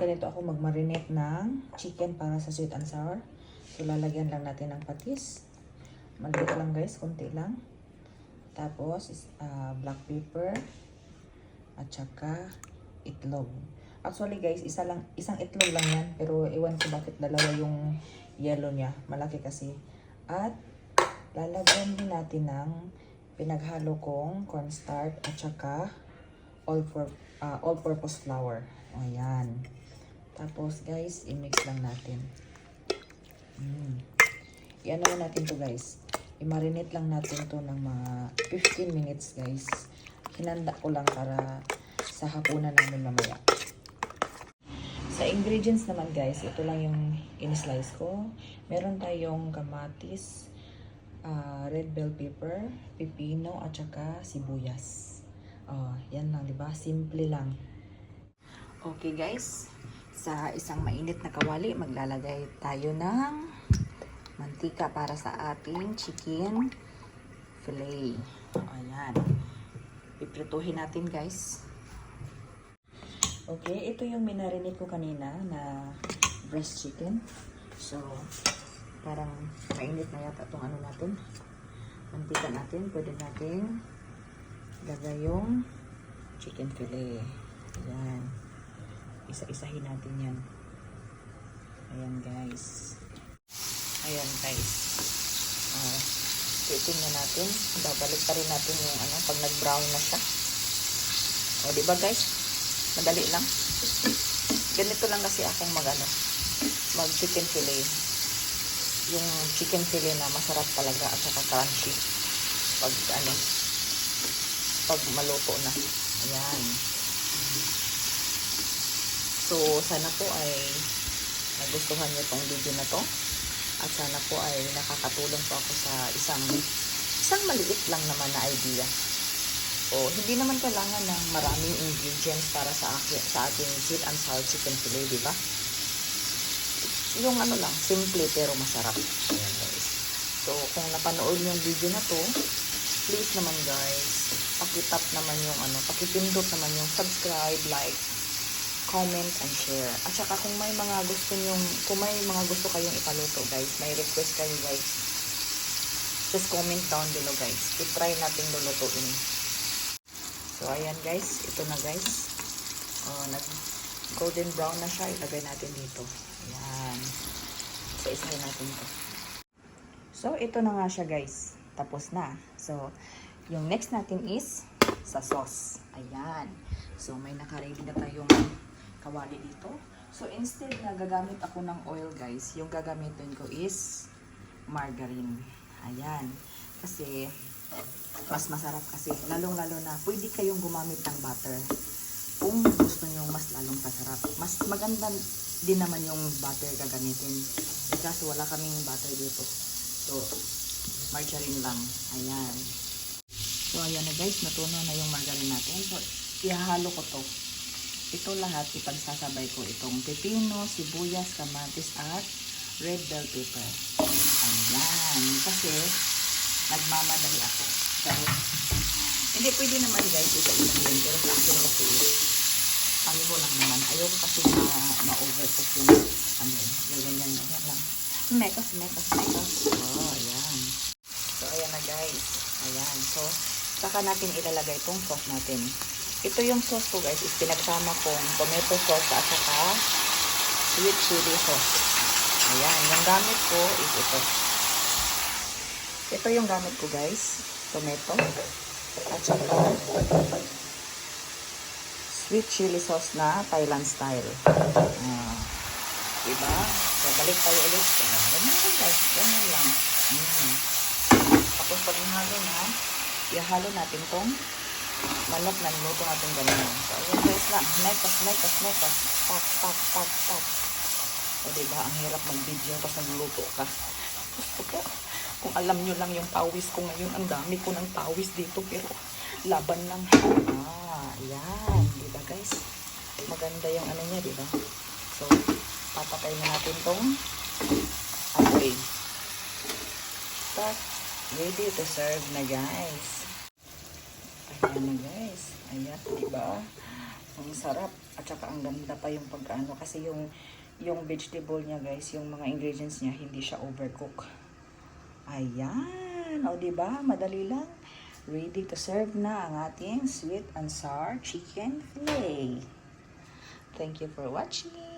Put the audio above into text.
ganito ako mag-marinate ng chicken para sa sweet and sour. So, lalagyan lang natin ng patis. Maliit lang guys, konti lang. Tapos, black pepper. At saka, itlog. Actually guys, isang itlog lang yan. Pero, iwan ko bakit dalawa yung yellow niya. Malaki kasi. At, lalagyan din natin ng pinaghalo kong cornstarch at saka all-purpose flour. Ayan. Tapos guys, i-mix lang natin. Iyan naman natin to guys. I-marinate lang natin to ng mga 15 minutes guys. Hinanda ko lang para sa hapunan namin mamaya. Sa ingredients naman guys, ito lang yung in-slice ko. Meron tayong kamatis, red bell pepper, pipino, at saka sibuyas. Yan lang, diba? Simple lang. Okay guys, sa isang mainit na kawali, maglalagay tayo ng mantika para sa ating chicken fillet. Ayan. Piprituhin natin guys. Okay, ito yung minarinate ko kanina na breast chicken. So, parang mainit na yata itong ano natin. Mantika natin. Pwede natin lagay yung chicken fillet. Ayan. Isa-isahin natin yan. Ayan guys. Ayan guys. Titingnan natin. Babalik pa rin natin yung ano, pag nag-brown na siya. O, diba guys? Madali lang. Ganito lang kasi akong mag chicken fillet. Yung chicken fillet na masarap talaga at saka crunchy. Pag maluto na. Ayan. So, sana po ay nagustuhan niyo tong video na to. At sana po ay nakakatulong po ako sa isang maliit lang naman na idea. O, hindi naman kailangan ng maraming ingredients para sa ating sweet and sour chicken fillet, di ba? Yung ano lang, simple pero masarap. Ayan guys. So, kung napanood niyo yung video na to, please naman guys, pakitap naman yung ano, pakipindot naman yung subscribe, like, comment, and share. At saka kung may mga gusto kayong ipaluto guys, may request kayo guys, just comment down below guys. I-try natin lulutuin. So, ayan guys, ito na guys. Nag-golden brown na siya, ilagay natin dito. Ayan. So, isahin natin ito. So, ito na nga siya guys. Tapos na. So, yung next natin is sa sauce. Ayan. So, may naka-ready na tayong kawali dito. So, instead na gagamit ako ng oil guys, yung gagamitin ko is margarine. Ayan. Kasi, mas masarap kasi. Lalong-lalo na, pwede kayong gumamit ng butter. Kung gusto nyo mas lalong pasarap. Mas maganda din naman yung butter gagamitin. Kasi wala kaming butter dito. So, margarine lang. Ayan. So, ayan na guys. Natunaw na yung margarine natin. So, ihahalo ko to. Ito lahat, ipagsasabay ko itong pepino, sibuyas, kamatis, at red bell pepper. Ayan. Kasi, nagmamadali ako. Pero, hindi pwede naman guys, isa-isa din. Pero sa akin kasi, pareho lang naman. Ayoko kasi ma-overcook yung ano, ganyan lang. Mekos. Oh, ayan. So, ayan na guys. Ayan. So, saka natin ilalagay itong sauce natin. Ito yung sauce ko guys, is pinagsama kong tomato sauce at saka sweet chili sauce. Ayan, yung gamit ko is ito. Ito yung gamit ko guys, tomato at saka sweet chili sauce na Thailand style. Diba? So, balik tayo ulit. Ganyan lang guys, ganyan lang. Tapos pag ihalo na, ihalo natin tong manok na niluto natin ganyan. So, ayun guys lang. Nekas. Tak. O diba, ang hirap mag-video tapos nagluto ka. Gusto ko. Kung alam nyo lang yung pawis ko ngayon, ang dami ko ng pawis dito, pero laban lang. Ayan. Diba guys? Maganda yung ano niya, diba? So, papatay na natin tong apoy. Tak. Ready to serve na guys. Ayan na guys. Ayan, diba? Ang sarap. At saka ang ganda pa yung pagkaano kasi yung vegetable niya guys, yung mga ingredients niya hindi siya overcook. Ayan, o diba? Madali lang. Ready to serve na ang ating sweet and sour chicken fillet. Thank you for watching.